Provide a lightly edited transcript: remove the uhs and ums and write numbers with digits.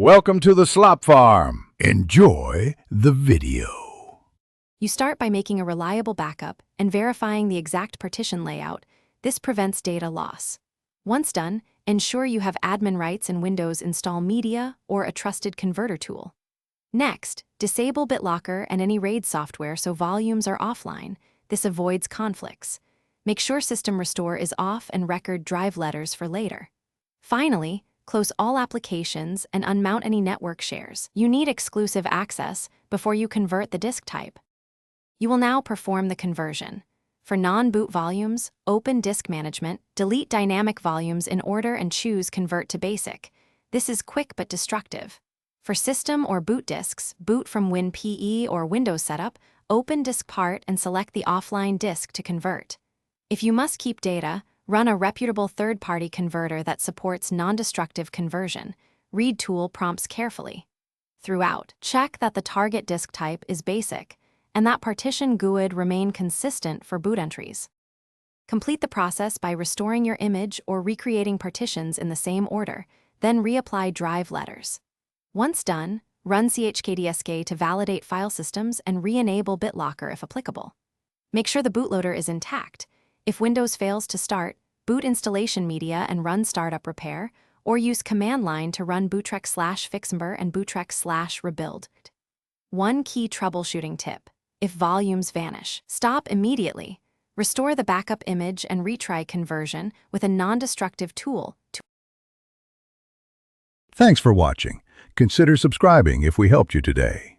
Welcome to the Slop Farm. Enjoy the video. You start by making a reliable backup and verifying the exact partition layout. This prevents data loss. Once done, ensure you have admin rights in Windows Install Media or a trusted converter tool. Next, disable BitLocker and any RAID software so volumes are offline. This avoids conflicts. Make sure System Restore is off and record drive letters for later. Finally, close all applications and unmount any network shares. You need exclusive access before you convert the disk type. You will now perform the conversion. For non-boot volumes, open Disk Management, delete dynamic volumes in order and choose Convert to Basic. This is quick but destructive. For system or boot disks, boot from WinPE or Windows Setup, open Disk Part and select the offline disk to convert. If you must keep data, run a reputable third-party converter that supports non-destructive conversion. Read tool prompts carefully. Throughout, check that the target disk type is basic and that partition GUID remain consistent for boot entries. Complete the process by restoring your image or recreating partitions in the same order, then reapply drive letters. Once done, run chkdsk to validate file systems and re-enable BitLocker if applicable. Make sure the bootloader is intact. If Windows fails to start, boot installation media and run startup repair, or use command line to run bootrec/fixmber and bootrec/rebuild. One key troubleshooting tip: if volumes vanish, stop immediately. Restore the backup image and retry conversion with a non-destructive tool. Thanks for watching. Consider subscribing if we helped you today.